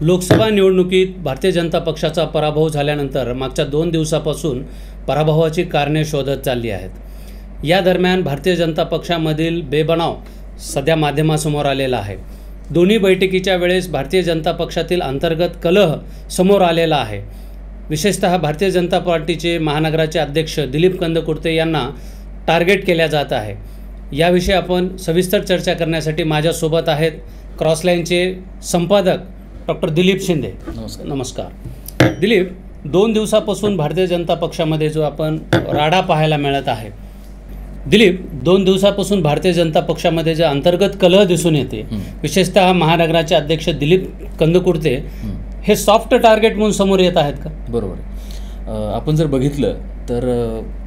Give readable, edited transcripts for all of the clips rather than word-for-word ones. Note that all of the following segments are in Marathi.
लोकसभा निवडणुकीत भारतीय जनता पक्षाचा पराभव झाल्यानंतर मागच्या 2 दिवसापासून पराभवाची कारणे शोधत चालली आहेत। या दरम्यान भारतीय जनता पक्षामधील बेबनाव सध्या माध्यमासमोर आलेला आहे। दोन्ही बैठकीच्या वेळेस भारतीय जनता पक्षातील अंतर्गत कलह समोर आलेला आहे। विशेषतः भारतीय जनता पार्टीचे महानगराचे अध्यक्ष दिलीप कंदकुर्ते यांना टार्गेट केल्या जात आहे। याविषयी आपण सविस्तर चर्चा करण्यासाठी माझ्यासोबत आहेत क्रॉसलाईनचे संपादक डॉक्टर दिलीप शिंदे। नमस्कार दिलीप, 2 दिवसापासून भारतीय जनता पक्षामध्ये जो आपण राडा पाहायला मिळत आहे, दिलीप 2 दिवसापासून भारतीय जनता पक्षामध्ये जे अंतर्गत कलह दिसून येते, विशेषतः महानगराचे अध्यक्ष दिलीप कंदकुर्ते हे सॉफ्ट टार्गेट म्हणून समोर येत आहेत का? बरोबर। आपण जर बघितलं तर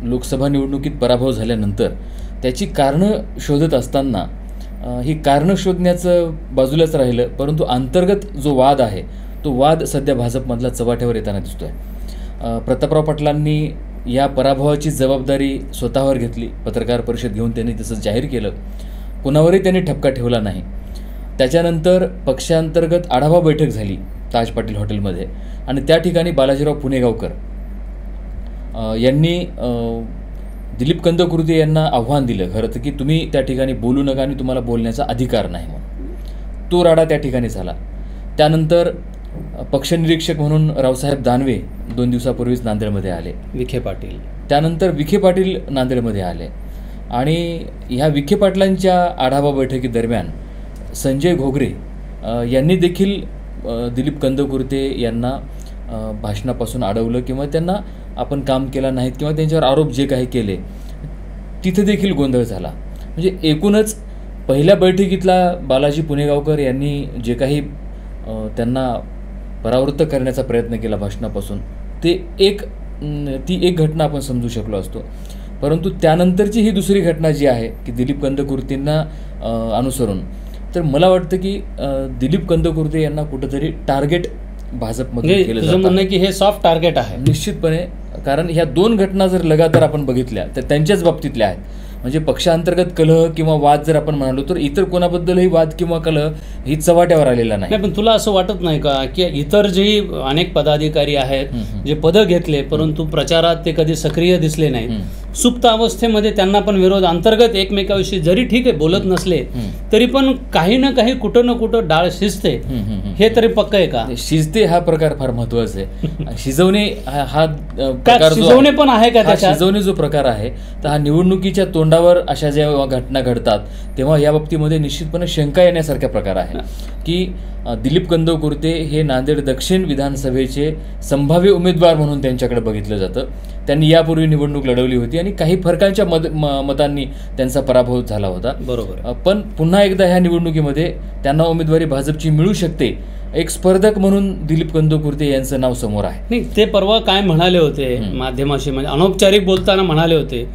लोकसभा निवडणुकीत पराभव झाल्यानंतर त्याची कारणं शोधत असताना ही कारणं शोधण्याचं बाजूलाच राहिलं, परंतु अंतर्गत जो वाद आहे तो वाद सध्या भाजपमधला चव्हाट्यावर येताना दिसतोय। प्रतापराव पाटलांनी या पराभवाची जबाबदारी स्वतःवर घेतली। पत्रकार परिषद घेऊन त्यांनी तसं जाहीर केलं, कुणावरही त्यांनी ठपका ठेवला नाही। त्याच्यानंतर पक्षांतर्गत आढावा बैठक झाली ताज पाटील हॉटेलमध्ये आणि त्या ठिकाणी बालाजीराव पुणेगावकर यांनी दिलीप कंदकुर्ते यांना आव्हान दिलं खरं तर की तुम्ही त्या ठिकाणी बोलू नका आणि तुम्हाला बोलण्याचा अधिकार नाही म्हणून। तो राडा त्या ठिकाणी झाला। त्यानंतर पक्षनिरीक्षक म्हणून रावसाहेब दानवे 2 दिवसापूर्वीच नांदेडमध्ये आले, विखे पाटील। त्यानंतर विखे पाटील नांदेडमध्ये आले आणि ह्या विखे पाटलांच्या आढावा बैठकीदरम्यान संजय घोगरे यांनी देखील दिलीप कंदकुर्ते यांना भाषणापासून अडवलं किंवा त्यांना आपण काम केलं नाहीत किंवा त्यांच्यावर आरोप जे काही केले तिथे देखील गोंधळ झाला। म्हणजे एकूणच पहिल्या बैठकीतला बालाजी पुणेगावकर यांनी जे काही त्यांना परावृत्त करण्याचा प्रयत्न केला भाषणापासून, ती एक घटना आपण समजू शकलो असतो। परंतु त्यानंतरची ही दुसरी घटना जी आहे की दिलीप कंदकुर्तेंना अनुसरून, तर मला वाटतं की दिलीप कंदकुर्ते यांना कुठंतरी टार्गेट भाजपमध्ये केलं जातं। म्हणणं की हे सॉफ्ट टार्गेट आहे निश्चितपणे, कारण ह्या 2 घटना जर लगातार आपण बघितल्या तर त्यांच्याच बाबतीतल्या आहेत। म्हणजे पक्षांतर्गत कलह किंवा वाद जर आपण म्हणालो तर इतर कोणाबद्दलही वाद किंवा कलह ही चव्हाट्यावर आलेला नाही। पण तुला असं वाटत नाही का की इतर जे अनेक पदाधिकारी आहेत जे पदं घेतले परंतु प्रचारात ते कधी सक्रिय दिसले नाहीत, सुप्त अवस्थेमध्ये त्यांना पण विरोध अंतर्गत एकमेकाविषयी जरी ठीक आहे बोलत नसले तरी पण काही ना काही कुठं ना कुठं डाळ शिजते, हे तरी पक्क आहे का? शिजते हा प्रकार फार महत्वाचा आहे। शिजवणे हा प्रकार शिजवणे पण आहे का? शिजवणे जो प्रकार आहे तर हा निवडणुकीच्या तोंडावर अशा जेव्हा घटना घडतात तेव्हा या बाबतीमध्ये निश्चितपणे शंका येण्यासारखा प्रकार आहे की दिलीप कंदकुर्ते हे नांदेड दक्षिण विधानसभेचे संभाव्य उमेदवार म्हणून त्यांच्याकडे बघितलं जातं। त्यांनी यापूर्वी निवडणूक लढवली होती आणि काही फरकांच्या मतांनी त्यांचा पराभव झाला होता। बरोबर। पण पुन्हा एकदा ह्या निवडणुकीमध्ये त्यांना उमेदवारी भाजपची मिळू शकते, एक स्पर्धक म्हणून दिलीप कंदकुर्ते यांचं नाव समोर आहे। नाही, ते परवा काय म्हणाले होते माध्यमाशी, म्हणजे अनौपचारिक बोलताना म्हणाले होते,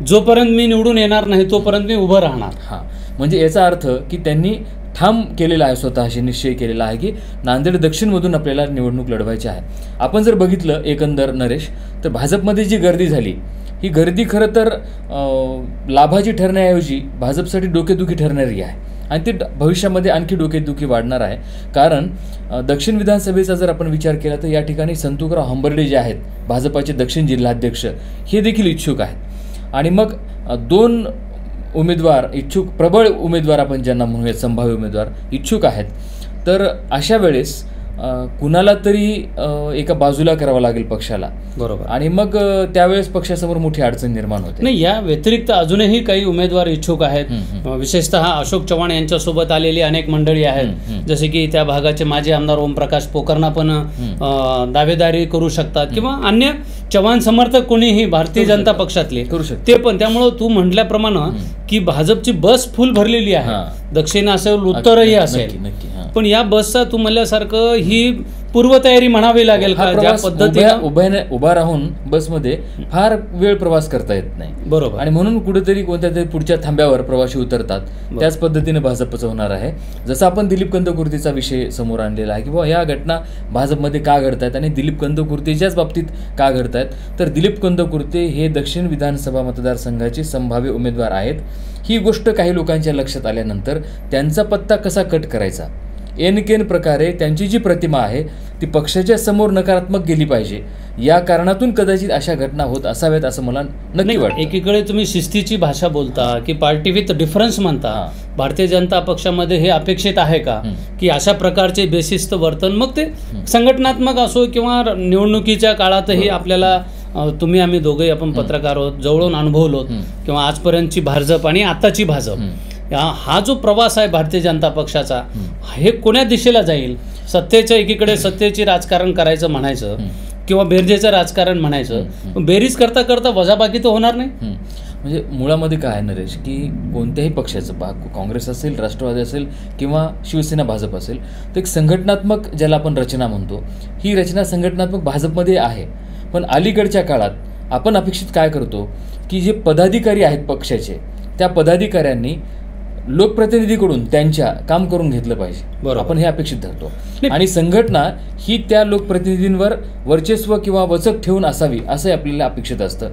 जोपर्यंत मी निवडून येणार नाही तोपर्यंत मी उभं राहणार। हां, म्हणजे याचा अर्थ की त्यांनी ठाम केलेला आहे, स्वतःशी निश्चय केलेला आहे की नांदेड दक्षिणमधून आपल्याला निवडणूक लढवायची आहे। आपण जर बघितलं एकंदर नरेश, तर भाजपमध्ये जी गर्दी झाली ही गर्दी खरं तर लाभाची ठरण्याऐवजी भाजपसाठी डोकेदुखी ठरणारी आहे आणि ते भविष्यामध्ये आणखी डोकेदुखी वाढणार आहे। कारण दक्षिण विधानसभेचा जर आपण विचार केला तर या ठिकाणी संतुकराव हंबर्डे जे आहेत भाजपाचे दक्षिण जिल्हाध्यक्ष, हे देखील इच्छुक आहेत आणि मग 2 उमेदवार इच्छुक, प्रबळ उमेदवार आपण ज्यांना म्हणूयात संभाव्य उमेदवार इच्छुक आहेत। तर अशा वेळेस कुणाला तरी एका बाजूला करावं लागेल पक्षाला। बरोबर। आणि मग त्यावेळेस पक्षासमोर मोठी अडचण निर्माण होते। नाही, या व्यतिरिक्त अजूनही काही उमेदवार इच्छुक आहेत। विशेषतः अशोक चव्हाण यांच्यासोबत आलेली अनेक मंडळी आहेत, जसे की त्या भागाचे माजी आमदार ओमप्रकाश पोकर्णा पण दावेदारी करू शकतात किंवा अन्य चव्हाण समर्थक कोणीही भारतीय जनता पक्षातले करू शकते ते पण। त्यामुळं तू म्हटल्याप्रमाणे की भाजपची बस फुल भरलेली आहे, दक्षिण असेल उत्तरही असेल, पण या बसचा तू म्हणल्यासारखं ही पूर्वतयारी म्हणावी लागेल का? ज्या पद्धतीने उभा राहून बसमध्ये फार वेळ प्रवास करता येत नाही। बरोबर। आणि म्हणून कुठेतरी कोणत्या तरी पुढच्या थांब्यावर प्रवासी उतरतात, त्याच पद्धतीने भाजपचं होणार आहे। जसं आपण दिलीप कंदकुर्तेचा विषय समोर आणलेला आहे की बाबा या घटना भाजपमध्ये का घडतायत आणि दिलीप कंदकुर्तेच्याच बाबतीत का घडतायत, तर दिलीप कंदकुर्ते हे दक्षिण विधानसभा मतदारसंघाचे संभाव्य उमेदवार आहेत। ही गोष्ट काही लोकांच्या लक्षात आल्यानंतर त्यांचा पत्ता कसा कट करायचा एनकेन प्रकारे त्यांची जी प्रतिमा आहे ती पक्षाच्या समोर नकारात्मक गेली पाहिजे. या कारणातून कदाचित अशा घटना होत असाव्यात असं मला नक्की वाटतं. एकीकडे तुम्ही शिस्तीची भाषा बोलता की पार्टी विथ डिफरन्स म्हणता. भारतीय जनता पक्षामध्ये हे अपेक्षित आहे का की अशा प्रकारचे बेशिस्त वर्तन, मग ते संघटनात्मक असो किंवा निवडणुकीच्या काळातही आपल्याला तुम्ही आम्ही दोघेही आपण पत्रकार आहोत, जवळून अनुभवलो किंवा आजपर्यंतची भाजप आणि आताची भाजप, हा जो प्रवास आहे भारतीय जनता पक्षाचा, हे कोण्या दिशेला जाईल? सत्तेच्या एकीकडे सत्तेची राजकारण करायचं म्हणायचं किंवा बेरजेचं राजकारण म्हणायचं, बेरीज करता करता वजाबाकी तर होणार नाही. म्हणजे मुळामध्ये काय आहे नरेश, की कोणत्याही पक्षाचं काँग्रेस असेल, राष्ट्रवादी असेल किंवा शिवसेना भाजप असेल, तर एक संघटनात्मक ज्याला आपण रचना म्हणतो, ही रचना संघटनात्मक भाजपमध्ये आहे. पण अलीकडच्या काळात आपण अपेक्षित काय करतो की जे पदाधिकारी आहेत पक्षाचे, त्या पदाधिकाऱ्यांनी लोकप्रतिनिधीकडून त्यांच्या काम करून घेतलं पाहिजे, आपण हे अपेक्षित धरतो. आणि संघटना ही त्या लोकप्रतिनिधींवर वर्चस्व किंवा वचक ठेवून असावी असंही आपल्याला अपेक्षित असतं.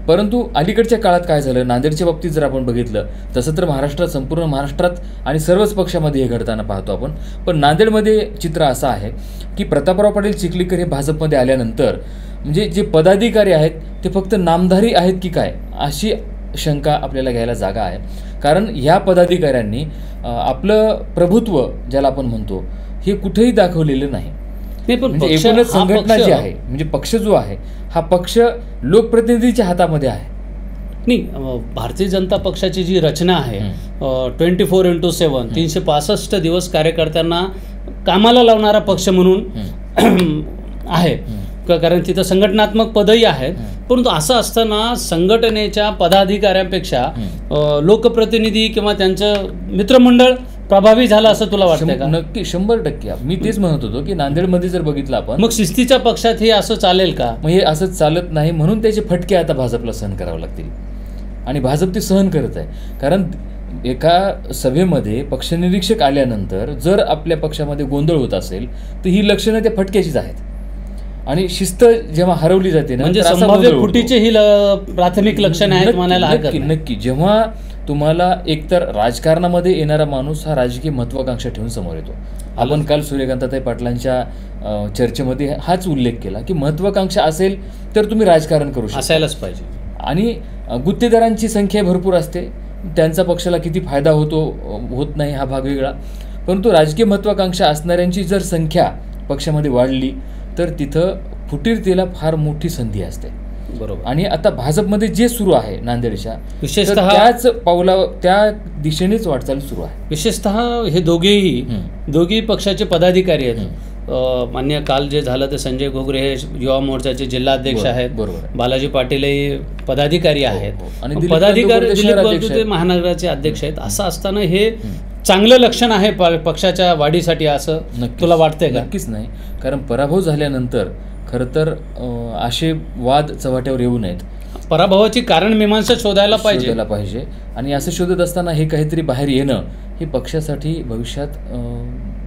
परंतु अलीकडच्या काळात काय झालं, नांदेडच्या बाबतीत जर आपण बघितलं तसं तर महाराष्ट्रात, संपूर्ण महाराष्ट्रात आणि सर्वच पक्षामध्ये हे घडताना पाहतो आपण. पण नांदेडमध्ये चित्र असं आहे की प्रतापराव पाटील चिखलीकर हे भाजपमध्ये आल्यानंतर म्हणजे जे पदाधिकारी आहेत ते फक्त नामधारी आहेत की काय, अशी शंका आपल्याला घ्यायला जागा आहे. कारण ह्या पदाधिकाऱ्यांनी आपलं प्रभुत्व ज्याला आपण म्हणतो हे कुठेही दाखवलेलं नाही. पण म्हणजे एकूणच संघटना जी आहे, म्हणजे पक्ष जो आहे हा पक्ष लोकप्रतिनिधीच्या हातामध्ये आहे. नाही, भारतीय जनता पक्षाची जी रचना आहे 24/7 365 दिवस कार्यकर्त्यांना कामाला लावणारा पक्ष म्हणून आहे, कारण तिथं संघटनात्मक पदही आहेत. परंतु असं असताना संघटनेच्या पदाधिकाऱ्यांपेक्षा लोकप्रतिनिधी किंवा त्यांचं मित्रमंडळ प्रभावी झालं असं तुला वाटतं का? नक्की 100%. मी तेच म्हणत होतो की नांदेडमध्ये जर बघितलं आपण, मग शिस्तीच्या पक्षात हे असं चालेल का? मग हे असं चालत नाही, म्हणून त्याचे फटके आता भाजपला सहन करावे लागतील आणि भाजप ते सहन करत आहे. कारण एका सभेमध्ये पक्षनिरीक्षक आल्यानंतर जर आपल्या पक्षामध्ये गोंधळ होत असेल तर ही लक्षणं त्या फटक्याचीच आहेत. आणि शिस्त जेव्हा हरवली जाते ना, म्हणजे संभाव्य फुटीचे ही प्राथमिक लक्षण आहेत म्हणायला हरकत नाही. नक्की जेव्हा तुम्हाला एकतर राजकारणामध्ये येणारा माणूस हा राजकीय महत्वाकांक्षा ठेवून समोर येतो. आपण काल सूर्यकांताताई पाटलांच्या चर्चेमध्ये हाच उल्लेख केला की महत्वाकांक्षा असेल तर तुम्ही राजकारण करू शकता, असायलाच पाहिजे. आणि गुत्तेदारांची संख्या भरपूर असते, त्यांचा पक्षाला किती फायदा होतो होत नाही हा भाग वेगळा. परंतु राजकीय महत्वाकांक्षा असणाऱ्यांची जर संख्या पक्षामध्ये वाढली तर तिथं फुटीरतेला फार मोठी संधी असते. बरोबर. आणि आता भाजपमध्ये जे सुरू आहे नांदेडच्या, विशेषतः त्याच त्या दिशेनेच वाटचाल सुरू आहे. विशेषतः हे दोघेही पक्षाचे पदाधिकारी आहेत. मान्य काल जे झालं ते संजय घोगरे हे युवा मोर्चाचे जिल्हाध्यक्ष आहेत, बालाजी पाटीलही पदाधिकारी आहेत, आणि पदाधिकारी दिलीप महानगराचे अध्यक्ष आहेत. असं असताना हे चांगलं लक्षण आहे पक्षाच्या वाढीसाठी असं तुला वाटतंय का? नक्कीच नाही, कारण पराभव झाल्यानंतर खरं तर असे वाद चव्हाट्यावर येऊ नयेत. पराभवाची कारण मीमांसा शोधायला पाहिजे. आणि असं शोधत असताना हे काहीतरी बाहेर येणं हे पक्षासाठी भविष्यात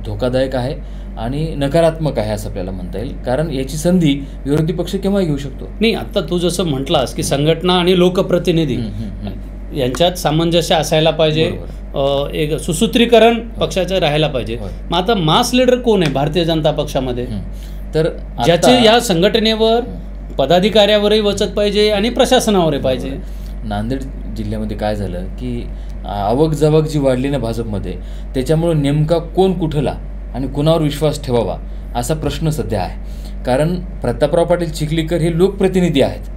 धोकादायक आहे आणि नकारात्मक आहे असं आपल्याला म्हणता येईल. कारण याची संधी विरोधी पक्ष केव्हा घेऊ शकतो. नाही, आता तू जसं म्हटलास की संघटना आणि लोकप्रतिनिधी यांच्यात सामंजस्य असायला पाहिजे, एक सुसूत्रीकरण पक्षाचं राहायला पाहिजे. मग आता मास लीडर कोण आहे भारतीय जनता पक्षामध्ये? तर ज्याचे या संघटनेवर पदाधिकाऱ्यावरही वचक पाहिजे आणि प्रशासनावरही पाहिजे. नांदेड जिल्ह्यामध्ये काय झालं की आवक जावक जी वाढली ना भाजपमध्ये, त्याच्यामुळे नेमका कोण कुठला आणि कुणावर विश्वास ठेवावा असा प्रश्न सध्या आहे. कारण प्रतापराव पाटील चिखलीकर हे लोकप्रतिनिधी आहेत,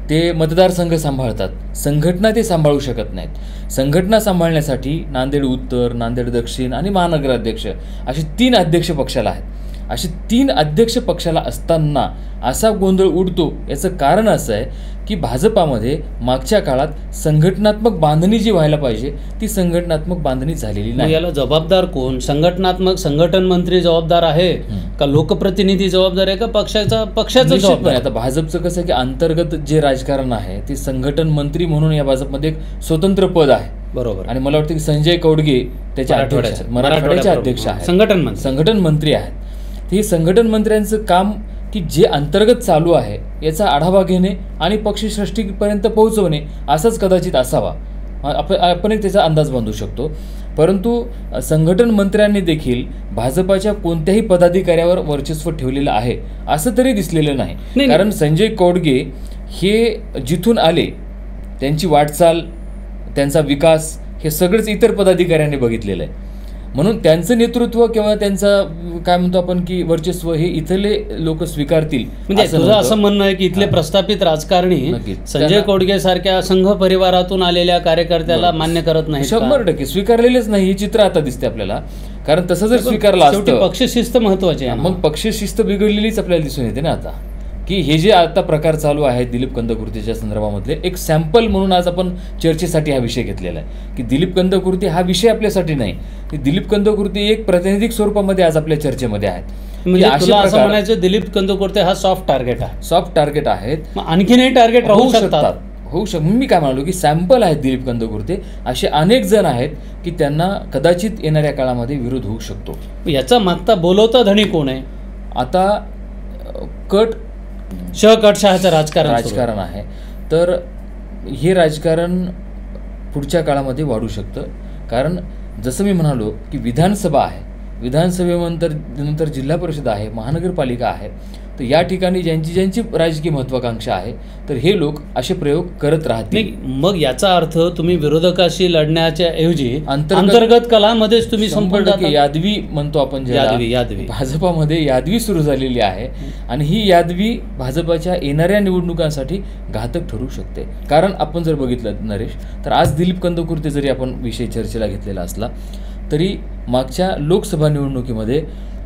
ते मतदारसंघ सांभाळतात, संघटना ते सांभाळू शकत नाहीत. संघटना सांभाळण्यासाठी नांदेड उत्तर, नांदेड दक्षिण आणि महानगराध्यक्ष असे 3 अध्यक्ष पक्षाला आहेत. असे 3 अध्यक्ष पक्षाला असताना असा गोंधळ उडतो, याचं कारण असं आहे की भाजपामध्ये मागच्या काळात संघटनात्मक बांधणी जी व्हायला पाहिजे ती संघटनात्मक बांधणी झालेली नाही. याला जबाबदार कोण? संघटन मंत्री जबाबदार आहे का लोकप्रतिनिधी जबाबदार आहे का पक्षाचं जबाबदार? आता भाजपचं कसं की अंतर्गत जे राजकारण आहे ते संघटन मंत्री म्हणून या भाजपमध्ये एक स्वतंत्र पद आहे. बरोबर. आणि मला वाटतं की संजय कौडगे त्याच्या मराठवाड्याचे अध्यक्ष आहेत, संघटन मंत्री आहेत. हे संघटन मंत्र्यांचं काम की जे अंतर्गत चालू आहे याचा आढावा घेणे आणि पक्षश्रेष्ठीपर्यंत पोहोचवणे असंच कदाचित असावा. आपण एक त्याचा अंदाज बांधू शकतो. परंतु संघटन मंत्र्यांनी देखील भाजपाच्या कोणत्याही पदाधिकाऱ्यावर वर्चस्व ठेवलेलं आहे असं तरी दिसलेलं नाही. कारण संजय कौडगे हे जिथून आले त्यांची वाटचाल, त्यांचा विकास हे सगळंच इतर पदाधिकाऱ्यांनी बघितलेलं आहे. म्हणून त्यांचं नेतृत्व किंवा त्यांचं काय म्हणतो आपण की वर्चस्व हे इथले लोक स्वीकारतील. म्हणजे तुझं असं म्हणणं आहे की इथले प्रस्थापित राजकारणी संजय कौडगे सारख्या संघ परिवारातून आलेल्या कार्यकर्त्याला मान्य करत नाही? 100% स्वीकारलेलेच नाही हे चित्र आता दिसते आपल्याला. कारण तसं जर स्वीकारलं असतं, पक्षशिस्त महत्वाची आहे, मग पक्षशिस्त बिघडलेलीच आपल्याला दिसून येते ना आता. की हे जे आता प्रकार चालू आहेत दिलीप कंदकुर्तेच्या संदर्भामधले एक सॅम्पल म्हणून आज आपण चर्चेसाठी हा विषय घेतलेला आहे. की दिलीप कंदकुर्ते हा विषय आपल्यासाठी नाही, दिलीप कंदकुर्ते एक प्रातिनिधिक स्वरूपामध्ये आज आपल्या चर्चेमध्ये आहेत. म्हणजे तुला असं म्हणायचं दिलीप कंदकुर्ते हा सॉफ्ट टार्गेट आहे? सॉफ्ट टार्गेट आहेत, आणखीनही टार्गेट राहू शकतात. होऊ शकतात. मी काय म्हणालो की सॅम्पल आहेत दिलीप कंदकुर्ते, असे अनेक जण आहेत की त्यांना कदाचित येणाऱ्या काळामध्ये विरोध होऊ शकतो. याचा मागता बोलवता धणी कोण आहे? आता कटशहाचं राजकारण आहे. तर हे राजकारण पुढच्या काळामध्ये वाढू शकतं. कारण जसं मी म्हणालो की विधानसभा आहे, विधानसभेनंतर जिल्हा परिषद आहे, महानगरपालिका आहे. तर या ठिकाणी ज्यांची राजकीय महत्वाकांक्षा आहे तर हे लोक असे प्रयोग करत राहतील. मग याचा अर्थ तुम्ही विरोधकाशी लढण्याच्या ऐवजी अंतर्गत कलांमध्येच तुम्ही संपूर्ण यादवी म्हणतो आपण, यादवी भाजपामध्ये यादवी सुरू झालेली आहे आणि ही यादवी भाजपाच्या येणाऱ्या निवडणुकांसाठी घातक ठरू शकते. कारण आपण जर बघितलं नरेश, तर आज दिलीप कंदकुर्ते जरी आपण विषय चर्चेला घेतलेला असला तरी मागच्या लोकसभा निवडणुकीमध्ये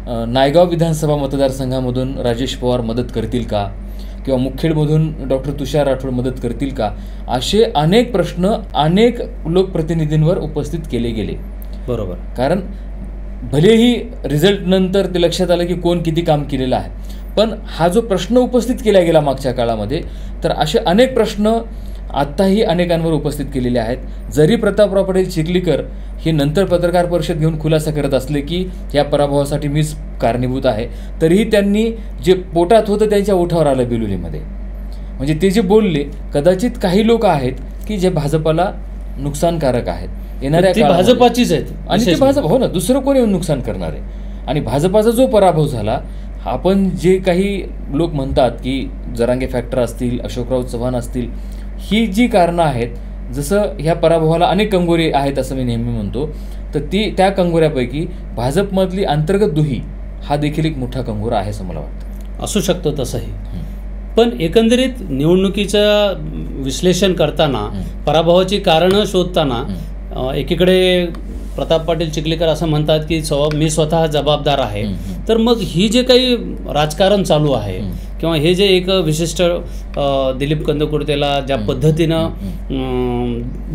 नायगाव विधानसभा मतदारसंघामधून राजेश पवार मदत करतील का, किंवा मुखेडमधून डॉक्टर तुषार राठोड मदत करतील का, असे अनेक प्रश्न अनेक लोकप्रतिनिधींवर उपस्थित केले गेले. बरोबर. कारण भलेही रिझल्ट नंतर ते लक्षात आलं की कोण किती काम केलेलं आहे, पण हा जो प्रश्न उपस्थित केला गेला मागच्या काळामध्ये, तर असे अनेक प्रश्न आत्ताही अनेकांवर उपस्थित केलेले आहेत. जरी प्रतापराव पाटील चिखलीकर हे नंतर पत्रकार परिषद घेऊन खुलासा करत असले की या पराभवासाठी मीच कारणीभूत आहे, तरीही त्यांनी जे पोटात होतं त्यांच्या ओठावर आलं बेलुलीमध्ये. म्हणजे ते जे बोलले, कदाचित काही लोक आहेत की जे भाजपाला नुकसानकारक आहेत, येणाऱ्या काळात भाजपाचीच आहेत आणि ते भाजप, हो ना, दुसरं कोणी येऊन नुकसान करणार आहे. आणि भाजपाचा जो पराभव झाला, आपण जे काही लोक म्हणतात की जरांगे फॅक्टर असतील, अशोकराव चव्हाण असतील, ही जी कारणं आहेत, जसं ह्या पराभवाला अनेक कंगोरे आहेत असं मी नेहमी म्हणतो, तर त्या कंगोऱ्यापैकी भाजपमधली अंतर्गत दुही हा देखील एक मोठा कंगोरा आहे असं मला वाटतं. असू शकतो तसंही. पण एकंदरीत निवडणुकीचं विश्लेषण करताना, पराभवाची कारणं शोधताना, एकीकडे प्रताप पाटील चिखलीकर असं म्हणतात की मी स्वतः जबाबदार आहे. तर मग ही जे काही राजकारण चालू आहे किंवा हे जे एक विशिष्ट दिलीप कंदकुर्तेला ज्या पद्धतीनं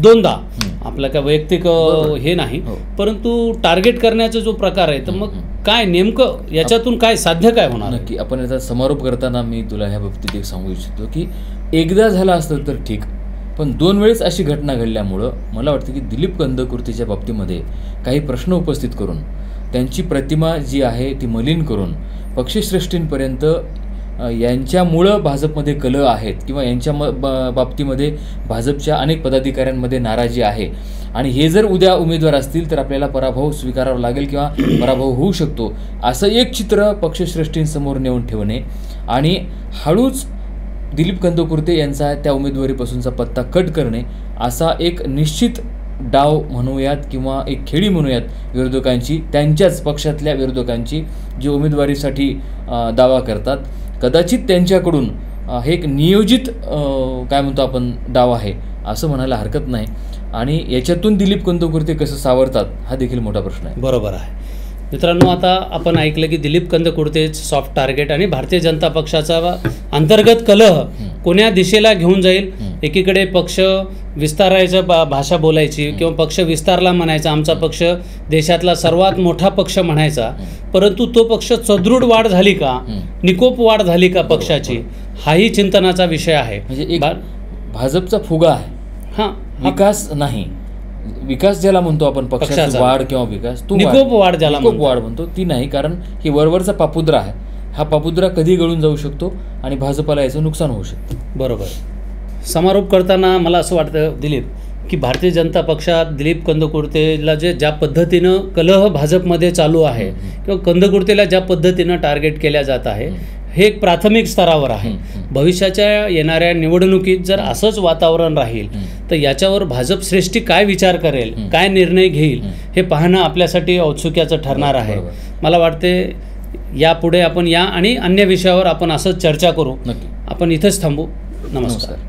दोनदा आपलं काय वैयक्तिक हे नाही, परंतु टार्गेट करण्याचा जो प्रकार आहे, तर मग काय नेमकं याच्यातून काय साध्य काय होणार? नक्की आपण याचा समारोप करताना मी तुला ह्या बाबतीत एक सांगू इच्छितो की एकदा झालं असतं तर ठीक, पण 2 वेळेस अशी घटना घडल्यामुळं मला वाटतं की दिलीप कंदकुर्तेच्या बाबतीमध्ये काही प्रश्न उपस्थित करून त्यांची प्रतिमा जी आहे ती मलिन करून पक्षश्रेष्ठींपर्यंत यांच्यामुळं भाजपमध्ये कलह आहेत किंवा यांच्या बाबतीमध्ये भाजपच्या अनेक पदाधिकाऱ्यांमध्ये नाराजी आहे आणि हे जर उद्या उमेदवार असतील तर आपल्याला पराभव स्वीकारावा लागेल किंवा पराभव होऊ शकतो, असं एक चित्र पक्षश्रेष्ठींसमोर नेऊन ठेवणे आणि हळूच दिलीप कंदकुर्ते यांचा त्या उमेदवारीपासूनचा पत्ता कट करणे, असा एक निश्चित डाव म्हणूयात किंवा एक खेळी म्हणूयात विरोधकांची, त्यांच्याच पक्षातल्या विरोधकांची जे उमेदवारीसाठी दावा करतात, कदाचित त्यांच्याकडून हे एक नियोजित काय म्हणतो आपण डाव आहे असं म्हणायला हरकत नाही. आणि याच्यातून दिलीप कंदकुर्ते कसं सावरतात हा देखील मोठा प्रश्न आहे. बरोबर आहे. मित्रांनो, आता आपण ऐकलं की दिलीप कंदकुर्तेच सॉफ्ट टार्गेट आणि भारतीय जनता पक्षाचा अंतर्गत कलह कोण्या दिशेला घेऊन जाईल. एकीकडे पक्ष विस्तारायचं भाषा बोलायची किंवा पक्ष विस्तारला म्हणायचा, आमचा पक्ष देशातला सर्वात मोठा पक्ष म्हणायचा, परंतु तो पक्ष सदृढ वाढ झाली का, निकोप वाढ झाली का पक्षाची, हाही चिंतनाचा विषय आहे. म्हणजे एक भाजपचा फुगा आहे, हां, विकास नाही. विकास ज्याला म्हणतो आपण पक्षाची वाढ किंवा विकास, तो निकोप वाढ ज्याला वाढ म्हणतो ती नाही. कारण ही वरवरचा पापुद्रा आहे, हा पापुद्रा कधी गळून जाऊ शकतो आणि भाजपाला याचं नुकसान होऊ शकतं. बरोबर. समारोप करताना मला असं वाटतं दिलीप की भारतीय जनता पक्षात दिलीप कंदकुर्तेला ज्या पद्धतीनं कलह भाजपमध्ये चालू आहे किंवा कंदकुर्तेला ज्या पद्धतीनं टार्गेट केल्या जात आहे, हे एक प्राथमिक स्तरावर आहे. भविष्याच्या येणाऱ्या निवडणुकीत जर असंच वातावरण राहील तर याच्यावर भाजप श्रेष्ठी काय विचार करेल, काय निर्णय घेईल, हे पाहणं आपल्यासाठी औत्सुक्याचं ठरणार आहे. मला वाटते यापुढे आपण या आणि अन्य विषयावर आपण असंच चर्चा करू. आपण इथंच थांबू. नमस्कार.